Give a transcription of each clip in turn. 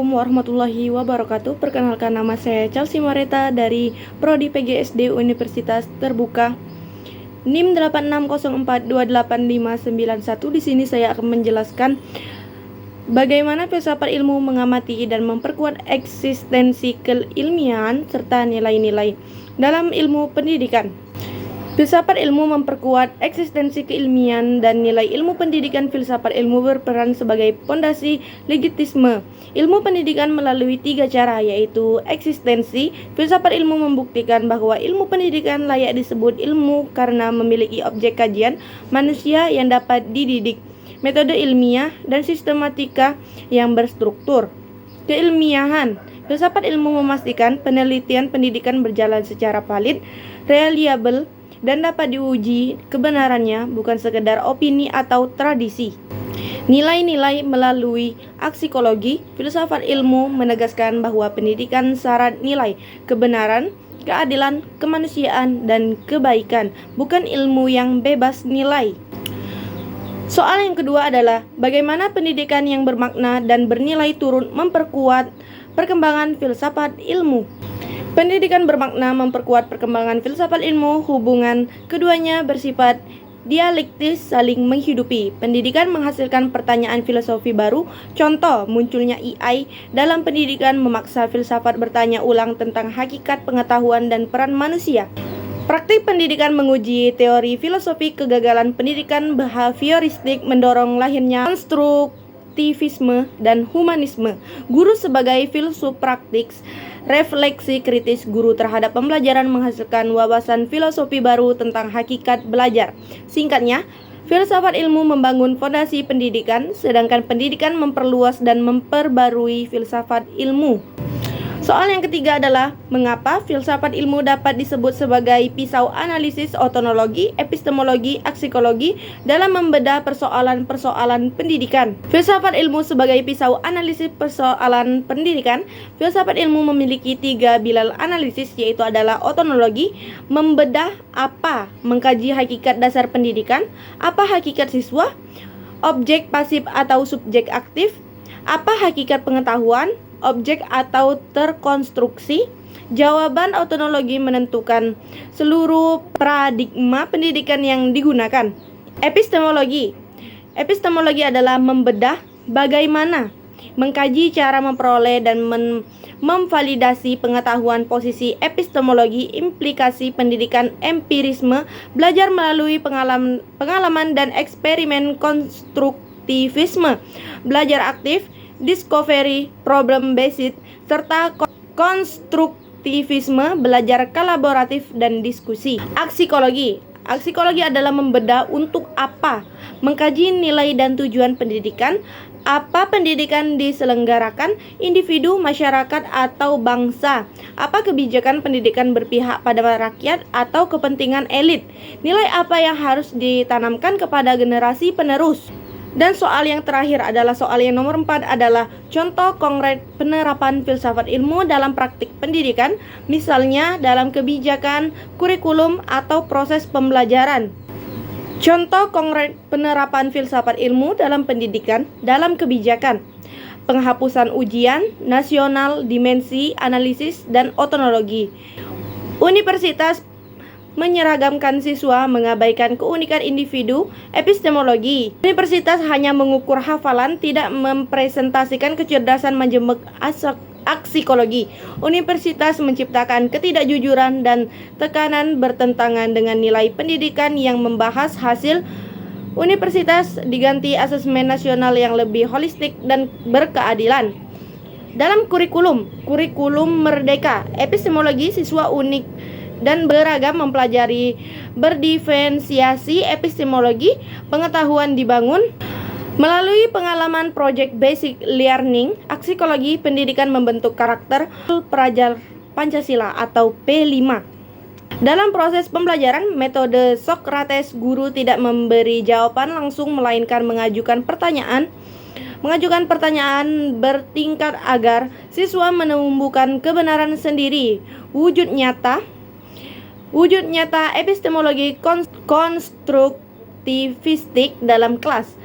Assalamualaikum warahmatullahi wabarakatuh. Perkenalkan, nama saya Chelsea Mareta dari Prodi PGSD Universitas Terbuka NIM 8604285591. Di sini saya akan menjelaskan bagaimana filsafat ilmu mengamati dan memperkuat eksistensi keilmian serta nilai-nilai dalam ilmu pendidikan. Filsafat ilmu memperkuat eksistensi keilmian dan nilai ilmu pendidikan. Filsafat ilmu berperan sebagai pondasi legitisme ilmu pendidikan melalui 3 cara, yaitu eksistensi. Filsafat ilmu membuktikan bahwa ilmu pendidikan layak disebut ilmu karena memiliki objek kajian manusia yang dapat dididik, metode ilmiah dan sistematika yang berstruktur. Keilmiahan. Filsafat ilmu memastikan penelitian pendidikan berjalan secara valid, reliabel, dan dapat diuji kebenarannya, bukan sekedar opini atau tradisi. Nilai-nilai melalui aksikologi. Filsafat ilmu menegaskan bahwa pendidikan syarat nilai kebenaran, keadilan, kemanusiaan, dan kebaikan, bukan ilmu yang bebas nilai. Soal yang kedua adalah bagaimana pendidikan yang bermakna dan bernilai turut memperkuat perkembangan filsafat ilmu. Pendidikan bermakna memperkuat perkembangan filsafat ilmu. Hubungan keduanya bersifat dialektis, saling menghidupi. Pendidikan menghasilkan pertanyaan filosofi baru. Contoh, munculnya AI dalam pendidikan memaksa filsafat bertanya ulang tentang hakikat pengetahuan dan peran manusia. Praktik pendidikan menguji teori filosofi. Kegagalan pendidikan behavioristik mendorong lahirnya konstruktivisme dan humanisme. Guru sebagai filsuf praktik. Refleksi kritis guru terhadap pembelajaran menghasilkan wawasan filosofi baru tentang hakikat belajar. Singkatnya, filsafat ilmu membangun fondasi pendidikan, sedangkan pendidikan memperluas dan memperbarui filsafat ilmu. Soal yang ketiga adalah mengapa filsafat ilmu dapat disebut sebagai pisau analisis ontologi, epistemologi, aksikologi dalam membedah persoalan-persoalan pendidikan. Filsafat ilmu sebagai pisau analisis persoalan pendidikan. Filsafat ilmu memiliki 3 bilal analisis, yaitu adalah ontologi, membedah apa, mengkaji hakikat dasar pendidikan, apa hakikat siswa, objek pasif atau subjek aktif, apa hakikat pengetahuan, objek atau terkonstruksi. Jawaban ontologi menentukan seluruh paradigma pendidikan yang digunakan. Epistemologi. Epistemologi adalah membedah bagaimana, mengkaji cara memperoleh dan memvalidasi pengetahuan. Posisi epistemologi, implikasi pendidikan, empirisme, belajar melalui pengalaman dan eksperimen. Konstruktivisme, belajar aktif, discovery, problem based, serta konstruktivisme, belajar kolaboratif dan diskusi. Aksikologi. Aksikologi adalah membedah untuk apa, mengkaji nilai dan tujuan pendidikan, apa pendidikan diselenggarakan, individu, masyarakat, atau bangsa, apa kebijakan pendidikan berpihak pada rakyat atau kepentingan elit, nilai apa yang harus ditanamkan kepada generasi penerus. Dan soal yang terakhir adalah soal yang nomor 4 adalah contoh konkret penerapan filsafat ilmu dalam praktik pendidikan, misalnya dalam kebijakan, kurikulum, atau proses pembelajaran. Contoh konkret penerapan filsafat ilmu dalam pendidikan, dalam kebijakan: penghapusan ujian nasional, dimensi, analisis, dan ontologi. Universitas menyeragamkan siswa, mengabaikan keunikan individu. Epistemologi. Universitas hanya mengukur hafalan, tidak mempresentasikan kecerdasan menjemuk aksikologi. Universitas menciptakan ketidakjujuran dan tekanan bertentangan dengan nilai pendidikan yang membahas hasil. Universitas diganti asesmen nasional yang lebih holistik dan berkeadilan. Dalam kurikulum merdeka. Epistemologi, siswa unik dan beragam mempelajari berdiferensiasi. Epistemologi, pengetahuan dibangun melalui pengalaman project basic learning. Aksikologi, pendidikan membentuk karakter pelajar Pancasila atau P5. Dalam proses pembelajaran, metode Sokrates, guru tidak memberi jawaban langsung melainkan mengajukan pertanyaan bertingkat agar siswa menumbuhkan kebenaran sendiri. Wujud nyata epistemologi konstruktivistik dalam kelas.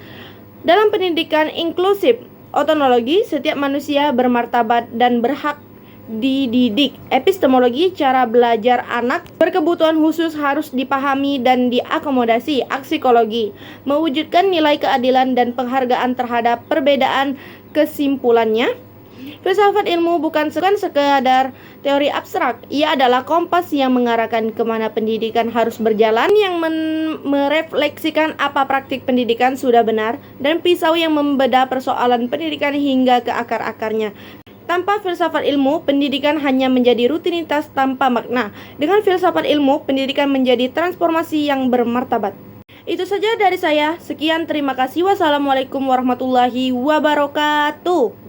Dalam pendidikan inklusif, Ontologi, setiap manusia bermartabat dan berhak dididik. Epistemologi, cara belajar anak berkebutuhan khusus harus dipahami dan diakomodasi. Aksikologi, mewujudkan nilai keadilan dan penghargaan terhadap perbedaan. Kesimpulannya, filsafat ilmu bukan sekadar teori abstrak. Ia adalah kompas yang mengarahkan kemana pendidikan harus berjalan, yang merefleksikan apa praktik pendidikan sudah benar, dan pisau yang membedah persoalan pendidikan hingga ke akar-akarnya. Tanpa filsafat ilmu, pendidikan hanya menjadi rutinitas tanpa makna. Dengan filsafat ilmu, pendidikan menjadi transformasi yang bermartabat. Itu saja dari saya. Sekian, terima kasih. Wassalamualaikum warahmatullahi wabarakatuh.